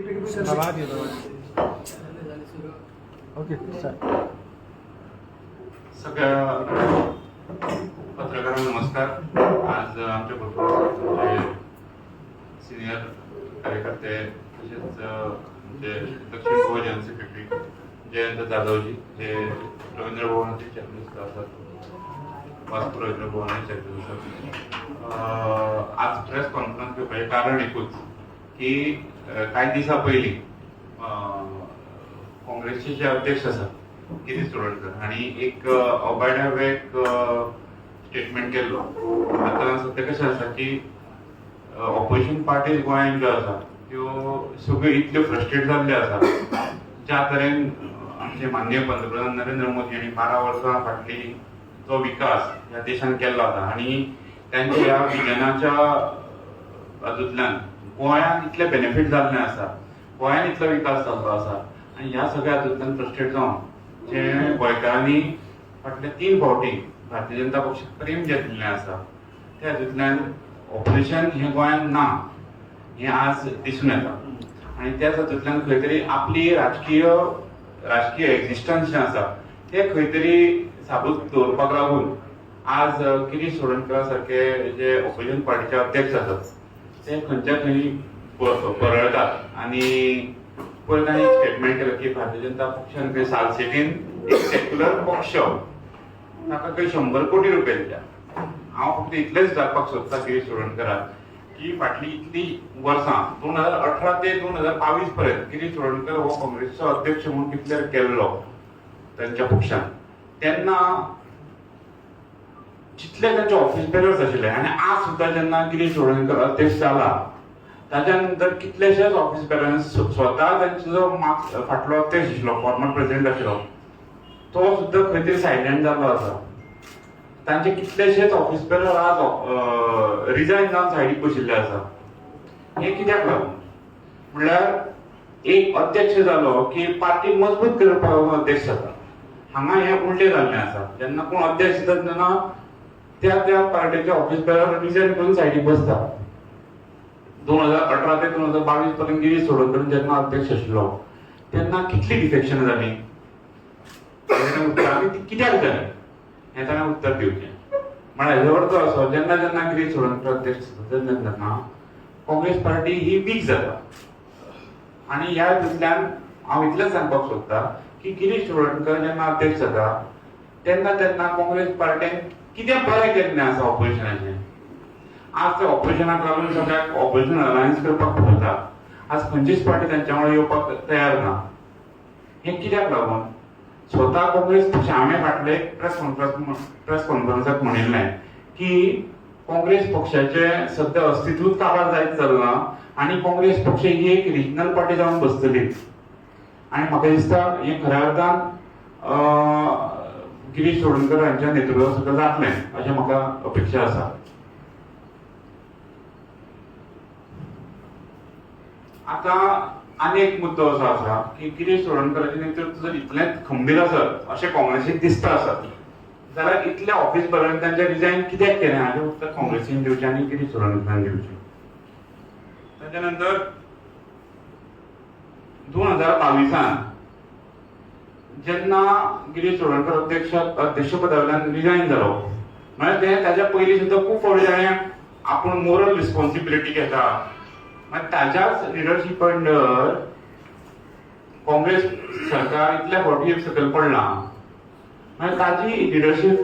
Okay सगळ्या पत्रकारांना नमस्कार. आज आमच्या ग्रुपचे सिनियर कार्यकर्ते तसेच जे दक्षिण गोवा जनरल सेक्रेटरी जयंत जाधवजी जे रवींद्र भवनाचे चेअरमन असतात, वास्तू रवींद्र भवनाचे चेअरमन आज प्रेस कॉन्फरन्स घेवपाचें कारण एकूच की काही दिसा पयलीं काँग्रेसचे जे अध्यक्ष आसा गिरीश चोडणकर हांणी एक अबायड एक स्टेटमेंट केल्लो. आतां सध्या कशें आसा की ऑपोजिशन पार्टीज गोंयांत ज्यो आसा त्यो सगळ्यो इतल्यो फ्रस्ट्रेट जाल्ल्यो आसा. ज्या तरेन आमचे माननीय पंतप्रधान नरेंद्र मोदी हांणी 12 वर्सां फाटली जो विकास ह्या देशान केल्लो आसा आनी तांच्या ह्या विजनाच्या हातूंतल्यान गोंयांत इतले बेनिफीट जाल्ले आसा, गोंयांत इतलो विकास जाल्लो आसा आनी ह्या सगळ्या हातूंतल्यान फ्रस्ट्रेट जावन जे गोंयकारांनी फाटले 3 फावटी भारतीय जनता पक्षाक प्रेम जे दिल्लें आसा त्या हातूंतल्यान ऑपोजिशन हें गोंयांत ना हें आज दिसून येता. आनी त्याच हातूंतल्यान खंय तरी आपली राजकीय एक्झिस्टन्स जें आसा तें खंय तरी साबूत दवरपाक लागून आज गिरीश चोडणकर सारके जे ऑपोजिशन पार्टीचे अध्यक्ष आसात ते खंयच्या खंय परळटात. आनी पयर तांणी एक स्टेटमेंट केलो की भारतीय जनता पक्षान खंय सालसेटीन एक सेक्युलर पक्ष ताका खंय 100 कोटी रुपया दिल्या. हांव फक्त इतलेंच विचारपाक सोदतां गिरीश चोडणकराक की फाटली इतली वर्सां 2018 ते 2022 पर्यंत गिरीश चोडणकर हो काँग्रेसचो अध्यक्ष म्हणून कितले केल्लो तांच्या पक्षान, तेन्ना जितले तांचे ऑफिस बेरर्स आशिल्ले आनी आज सुद्दां जेन्ना गिरीश चोडणकर अध्यक्ष जाला ताच्या नंतर कितलेशेच ऑफिस बेरर्स स्वता तांचो जो फाटलो अध्यक्ष आशिल्लो फॉर्मर प्रेसिडेंट आशिल्लो तो सुद्दां खंय तरी सायलेंट जाल्लो आसा. तांचे कितलेशेच ऑफिस बेरर आज रिजायन जावन सायडीक बशिल्ले आसा. हें कित्याक लागून म्हणल्यार एक अध्यक्ष जालो की पार्टी मजबूत करपाक अध्यक्ष जाता. हांगा हें उलटें जाल्लें आसा. जेन्ना कोण अध्यक्ष जाता तेन्ना त्या पार्टीचे ऑफिस बेरर रिजायन करून सायडीक बसता. 2018 ते 2022 पर्यंत गिरीश चोडणकर जेन्ना अध्यक्ष आशिल्लो तेन्ना कितली डिफेक्शनां जालीं ती कित्याक जाली हें ताणें उत्तर दिवचें. म्हळ्यार हेजो अर्थ असो जेन्ना जेन्ना गिरीश चोडणकर अध्यक्ष जाता तेन्ना काँग्रेस पार्टी ही वीक जाता. आनी ह्या हातूंतल्यान हांव इतलेंच सांगपाक सोदतां की गिरीश चोडणकर जेन्ना अध्यक्ष जाता तेन्ना काँग्रेस पार्टीन कितें बरें केल्लें आसा ऑपोजिशनाचें. आज त्या ऑपोजिशनाक लागून सगळ्याक ऑपोजिशन अलायन्स करपाक पळयता. आज खंयचीच पार्टी तांच्या वांगडा येवपाक तयार ना. हें कित्याक लागून स्वता काँग्रेस पक्ष हांवें फाटले प्रेस कॉन्फरन्साक म्हणिल्लें की काँग्रेस पक्षाचें सद्या अस्तित्वूच काबार जायत चलना आनी काँग्रेस पक्ष ही एक रिजनल पार्टी जावन बसतली. आनी म्हाका दिसता हें खऱ्या अर्थान गिरीश चोडणकर हांच्या नेतृत्वा सुद्दां जातलें अशें म्हाका अपेक्षा आसा. आतां आनी एक मुद्दो असो आसा की गिरीश चोडणकराचें नेतृत्व जर इतलेंच खंबीर आसत अशें काँग्रेसीक दिसता आसत जाल्यार इतल्या ऑफिस बेररांनी तांचें रिजायन कित्याक केलें हाचें उत्तर काँग्रेसीन दिवचें आनी गिरीश चोडणकरान दिवचें. ताच्या नंतर 2022 जेन्ना गिरीश चोडणकर अध्यक्ष पदावेल्यान रिजायन जालो म्हळ्यार तें ताच्या पयलीं सुद्दां खूब फावटी ताणें आपूण मोरल रिस्पॉन्सिबिलिटी घेता. मागीर ताच्याच लिडरशीप अंडर काँग्रेस सरकार इतल्या फावटी सकयल पडलां. मागीर ताची लिडरशीप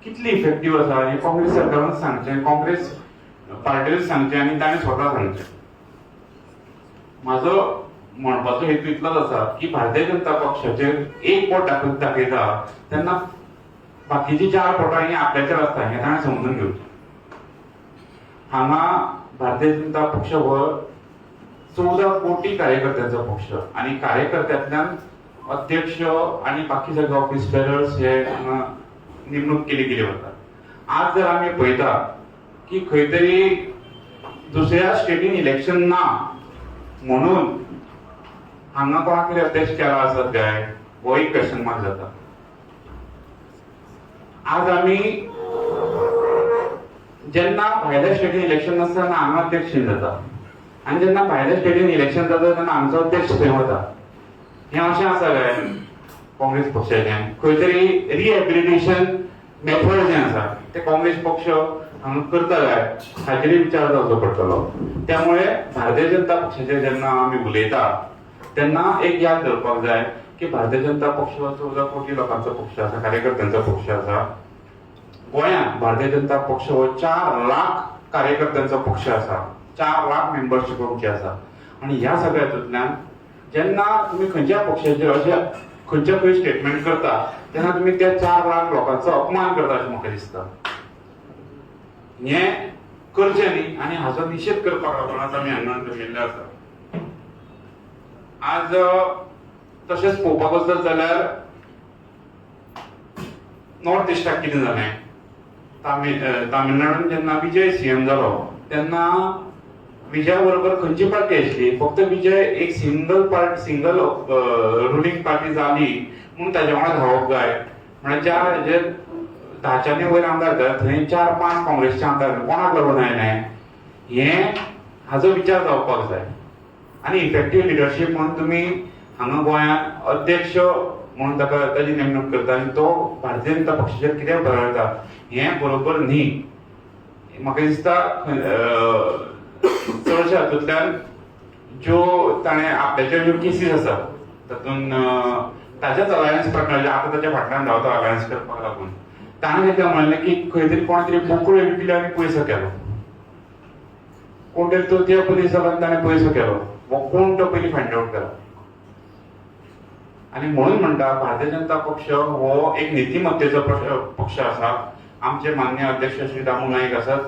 कितली इफेक्टीव आसा हें काँग्रेस सरकारान सांगचें, काँग्रेस पार्टीन सांगचें आनी ताणें स्वता सांगचें. म्हाजो म्हणपाचो हेतू इतलोच आसा की भारतीय जनता पक्षाचेर एक बोट दाखयता तेन्ना बाकीची 4 बोटां ही आपल्याचेर आसता हें ताणें समजून घेवचें. हांगा भारतीय जनता पक्ष हो 14 कोटी कार्यकर्त्यांचो पक्ष आनी कार्यकर्त्यांतल्यान अध्यक्ष आनी बाकी सगळे ऑफिस बेरर्स हे हांगा नेमणूक केली वता. आज जर आमी पळयता की खंय तरी दुसऱ्या स्टेटीन इलेक्शन ना म्हणून हांगा कोणाक तरी अध्यक्ष केला आसत काय हो एक क्वेश्चन मार्क जाता. आज आमी जेन्ना भायल्या स्टेटीन इलेक्शन आसतना हांगा अध्यक्ष जाता आनी जेन्ना भायल्या स्टेटीन इलेक्शन जाता तेन्ना हांगचो अध्यक्ष थंय वता. हें अशें आसा काय काँग्रेस पक्षाचें खंय तरी रिहॅबिलिटेशन मेथड जें आसा ते काँग्रेस पक्ष हांगा करता काय हाचेरय विचार जावचो पडटलो. त्यामुळे भारतीय जनता पक्षाचेर जेन्ना आमी उलयता तेन्ना एक याद दवरपाक जाय की भारतीय जनता पक्ष 14 कोटी लोकांचो पक्ष आसा, कार्यकर्त्यांचो पक्ष आसा. गोंयांत भारतीय जनता पक्ष हो 4 लाख कार्यकर्त्यांचो पक्ष आसा, 4 लाख मेंबरशीप आमची आसा. आनी ह्या सगळ्यातूंतल्यान जेन्ना तुमी खंयच्या पक्षाचेर अशें खंयच्या खंय स्टेटमेंट करता तेन्ना तुमी त्या 4 लाख लोकांचो अपमान करता अशें म्हाका दिसता. हें करचें न्ही आनी हाचो निशेध करपाक लागून आज आमी हांगा जमिल्ले आसा. आज तशेंच पळोवपाक वचत जाल्यार नॉर्थ इस्टाक कितें जालें, तामिळनाडून जेन्ना विजय सीएम जालो तेन्ना विजया बरोबर खंयची पार्टी आशिल्ली, फक्त विजय एक सिंगल रुलींग पार्टी जाली म्हणून ताच्या वांगडा धांवप जाय. म्हणजे जे 10च्यानी वयर आमदार जाता थंय 4-5 काँग्रेसचे आमदार कोणाक लागून आयले हें हाचो विचार जावपाक जाय. आनी इफेक्टीव लिडरशीप म्हणून तुमी हांगा गोंयांत अध्यक्ष म्हणून ताची नेमणूक करता आनी तो भारतीय जनता पक्षाचेर कितें बरयता हें बरोबर न्ही. म्हाका दिसता चडशा हातूंतल्यान ज्यो ताणें आपल्याच्यो ज्यो केसीस आसा तातूंत ताच्याच अलायन्स पार्टनर आतां ताच्या फाटल्यान धांवता अलायन्स करपाक लागून ताणें तेका म्हणलें की खंय तरी कोण तरी बोकळ्यो विकल्यो आनी पयसो केलो. कोण तरी तो त्या पुलीस लागून ताणें पयसो केलो वो कोण तो पयलीं फायंड आवट केला. आनी म्हणून म्हणटा भारतीय जनता पक्ष हो एक नितीमत्तेचो पक्ष आसा. आमचे मान्य अध्यक्ष श्री दामू नाईक आसात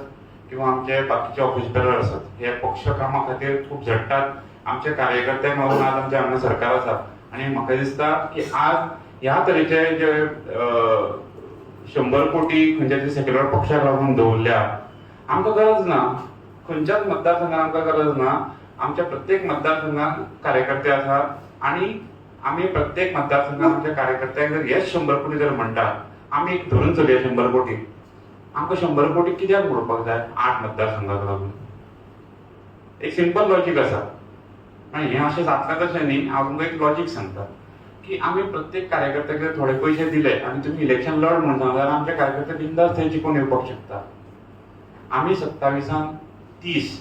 किंवा आमचे बाकीचे ऑफिस बेरर आसात, हे पक्ष कामा खातीर खूब झडटात. आमचे कार्यकर्त्यांक लागून आज आमच्या हांगा सरकार आसा. आनी म्हाका दिसता की आज ह्या तरेचे जे 100 कोटी खंयच्या तरी सेक्युलर पक्षाक लागून दवरल्या आमकां गरज ना. खंयच्याच मतदारसंघात आमकां गरज ना. आमच्या प्रत्येक मतदारसंघात कार्यकर्ते आसात आनी आमी प्रत्येक मतदारसंघात आमच्या कार्यकर्त्यांक जर हेच 100 कोटी जर म्हणटात आमी एक धरून चलया 100 कोटी. आमकां 100 कोटी कित्याक म्हणपाक जाय 8 मतदारसंघाक लागून? एक सिंपल लॉजीक आसा. आनी हें अशें जातलें तशें न्ही. हांव तुमकां एक लॉजीक सांगता की आमी प्रत्येक कार्यकर्त्याक थोडे पयशे दिले आनी तुमी इलेक्शन लड म्हणून सांगता जाल्यार आमचे कार्यकर्ते बिंदास थंय जिखून येवपाक शकता. आमी 27 30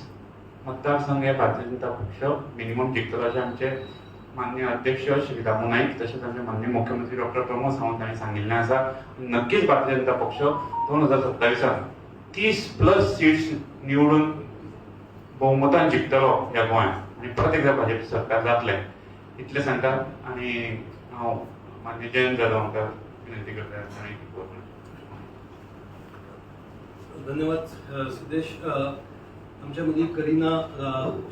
मतदारसंघ हे भारतीय जनता पक्ष मिनिमम जिखतलो अशें आमचे मान्य अध्यक्ष श्री दामू नाईक तशेंच आमचे मान्य मुख्यमंत्री डॉक्टर प्रमोद सावंत हांणी सांगिल्लें आसा. नक्कीच भारतीय जनता पक्ष 2027 30+ सीट्स निवडून बहुमतान जिखतलो ह्या गोंयांत आनी परत एकदा भाजप सरकार जातलें इतलें सांगता. आनी हांव मान्य जयंत जाधव हांकां विनंती करता. धन्यवाद सिद्धेश. आमच्या मदीं करिना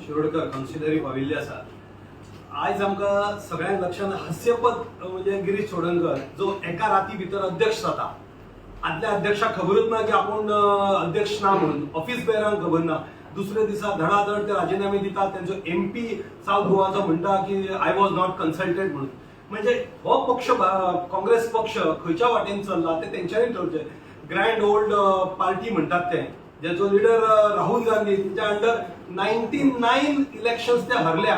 शिरोडकर कावन्सिलरी पाविल्ली आसा. आज आमकां सगळ्यांक लक्षांत हास्यपद म्हणजे गिरीश चोडणकर जो एका राती भितर अध्यक्ष जाता. आदल्या अध्यक्षाक खबरूच ना की आपूण अध्यक्ष ना म्हणून. ऑफिस बेरांक खबर ना. दुसरे दिसा धडाधड ते राजीनामे दितात. त्यांचो MP साऊथ गोवाचो म्हणटा की आय वॉज नॉट कन्सल्टेड म्हणून. म्हणजे हो पक्ष काँग्रेस पक्ष खंयच्या वाटेन चल्ला ते तेंच्यांनी ठरवचें. ग्रँड ओल्ड पार्टी म्हणटात ते ज्याचो लिडर राहुल गांधी त्यांच्या अंडर 99 इलेक्शन्स ते हरल्या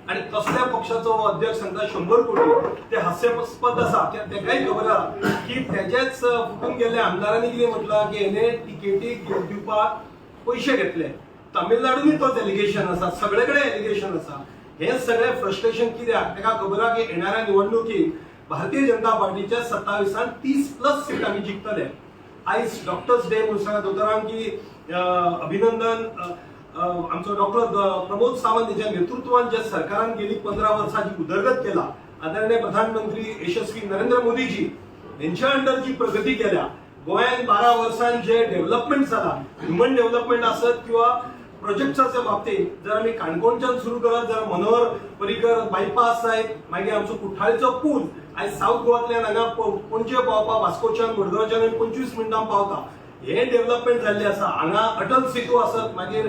आणि तसल्या पक्षाचो अध्यक्ष सांगता 100 कोटी. ते हास्यास्पद आसा. तेकाय खबर आसा की तेजेच फुटून गेल्ले आमदारांनी कितें म्हटलां की हेणे टिकेटीक दिवपाक पयशे घेतले. तामिळनाडूनय तोच एलिगेशन आसा. सगळे कडेन एलिगेशन आसा. हे सगळे फ्रस्ट्रेशन कित्याक तेका खबर आसा की येणाऱ्या निवडणुकीत भारतीय जनता पार्टीच्या 27 30+ सीट आमी जिखतले. आयज डॉक्टर्स डे म्हणून सांगता दोतोरांक की अभिनंदन. आमचो डॉक्टर प्रमोद सावंत हेच्या नेतृत्वान जे सरकारान गेली 15 वर्सांची उदरगत केला. आदरणीय प्रधानमंत्री यशस्वी नरेंद्र मोदीजी यांच्या अंडर जी प्रगती केल्या. गोंयांत 12 वर्सांत जे डेव्हलपमेंट जाला, ह्युमन डेव्हलपमेंट आसत किंवा प्रोजेक्ट्साच्या बाबतीत जर आमी काणकोणच्यान सुरू करत जाल्यार मनोहर पर्रीकर बायपास जायत, मागीर आमचो कुठ्ठाळेचो पूल आयज साऊथ गोवांतल्यान हांगा पणजे पावपाक वास्कोच्यान मडगांवच्यान 25 मिनटां पावता. हे डेव्हलपमेंट जाल्ले आसा. हांगा अटल सेतू आसत, मागीर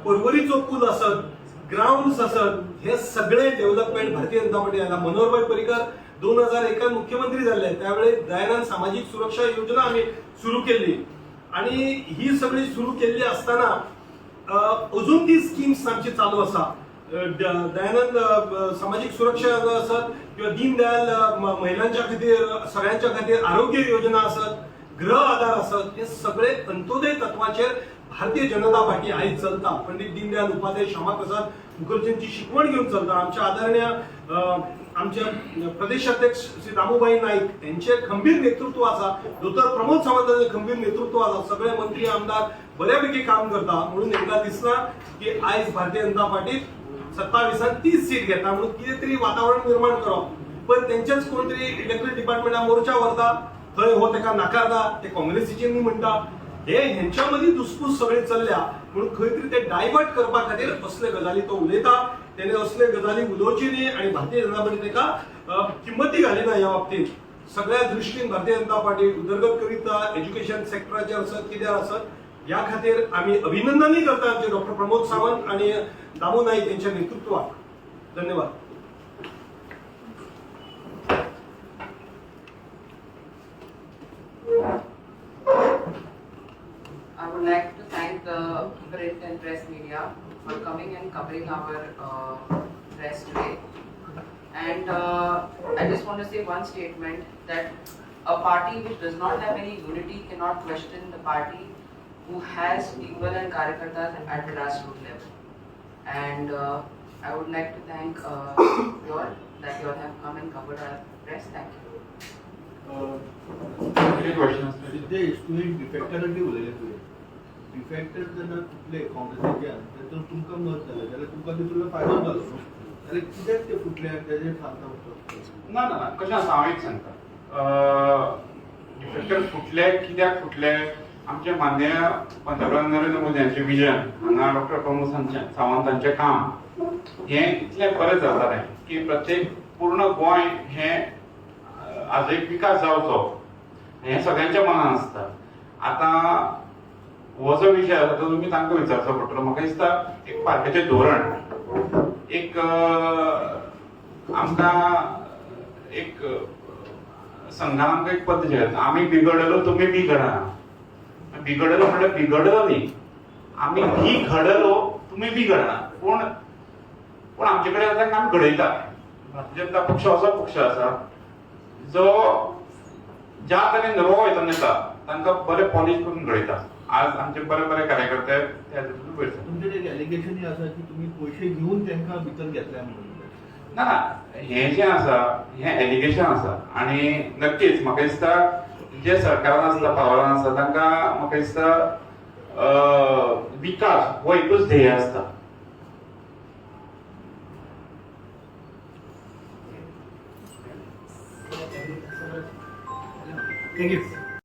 पर्वरीचो पूल आसत, ग्राउंड्स आसत. हे सगळे डेव्हलपमेंट भारतीय जनता पार्टी जाला. मनोहरभाई पर्रीकर 2001 मुख्यमंत्री जाल्ले त्यावेळी दयानंद सामाजिक सुरक्षा योजना आमी सुरू केली आणि ही सगळी सुरू केल्ली असताना अजून ती स्कीम्स आमची चालू आसा. दयानंद सामाजिक सुरक्षा आसत किंवा दीनदयाल महिलांच्या खातीर सगळ्यांच्या खातीर आरोग्य योजना आसत, गृह आधार आसत, हे सगळे अंत्योदय तत्वाचेर भारतीय जनता पार्टी आयज चलता. पंडित दीनदयाल उपाध्याय श्यामाप्रसाद मुखर्जींची शिकवण घेऊन चलता. आमच्या आदरणीय आमचे प्रदेशाध्यक्ष श्री दामोबाई नाईक यांचे खंबीर नेतृत्व आसा, दोतोर प्रमोद सावंतांचे खंबीर नेतृत्व आसा, सगळे मंत्री आमदार बऱ्यापैकी काम करता. म्हणून एकदा दिसना की आयज भारतीय जनता पार्टीत 27 30 सीट घेता म्हणून कितें तरी वातावरण निर्माण करप. पण तेंचेच कोण तरी इलेक्ट्रिक डिपार्टमेंटान मोर्चा व्हरता, थंय हो ताका नाकारता, ते काँग्रेसीचे न्ही म्हणटा. हे ह्यांच्या मदीं धुसफूस सगळे चल्ल्या म्हणून खंय तरी ते डायवर्ट करपा खातीर असले गजाली तो उलयता. तेणे असले गजाली उलोवची न्ही आणि भारतीय जनता पार्टी ताका किंमती घालिना. ह्या बाबतींत सगळ्या दृश्टीन भारतीय जनता पार्टी उदरगत करीता. एज्युकेशन सेक्टराचेर आसत, कितें आसत, ह्या खातीर आमी अभिनंदनय करता आमचे डॉक्टर प्रमोद सावंत आणि दामो नाईक यांच्या नेतृत्वात. धन्यवाद. I would like to thank the print and press media for coming and covering our press today. And I just want to say one statement that a party which does not have any unity cannot question the party who has people and karyakartas at grassroots level. And I would like to thank you all that you all have come and covered our press. Thank you. Siddhesh तुम्ही डिफेक्टरांनी उलयले तुवें. डिफेक्टर जेन्ना फुटले काँग्रेसीच्यान तेतून तुमकां मत जालें जाल्यार तुमकां तितूंतलो फायदो जालो न्हू. जाल्यार कित्याक ते फुटले तेजेर सांगता वचप. ना ना कशें आसा हांव एक सांगता. डिफेक्टर फुटले कित्याक फुटले, आमचे माननीय पंतप्रधान नरेंद्र मोदी यांचे विजन हांगा डॉक्टर प्रमोद सावंतांचे काम हें इतलें बरें जातालें की प्रत्येक पूर्ण गोंय हें आज एक विकास जावचो हें सगळ्यांच्या मनान आसता. आतां हो जो विशय आसा तो तुमी तांकां विचारचो पडटलो. म्हाका दिसता एक पार्टीचें धोरण, एक आमकां एक संघान आमकां एक पद्दती आसा, आमी बिगडलो तुमी बिगडा. बिगडलो म्हणल्यार बिगडलो न्ही, आमी ही घडलो तुमी बिगडना. पूण आमचे कडेन आतां आमी घडयता. भारतीय जनता पक्ष असो पक्ष आसा जो ज्या तरेन रॉ नेता तांकां बरें पॉलिश करून घडयता. आज आमचे बरे बरे कार्यकर्ते त्या हितून वयर. तुमचेर एक एलिगेशनय आसा की तुमी पयशे घेवन तांकां भितर घेतल्या म्हणून. ना ना हें जें आसा हें एलिगेशन आसा आनी नक्कीच म्हाका दिसता जे सरकारान आसता पावरान आसता तांकां म्हाका दिसता विकास हो एकूच ध्येय आसता. थँक्यू.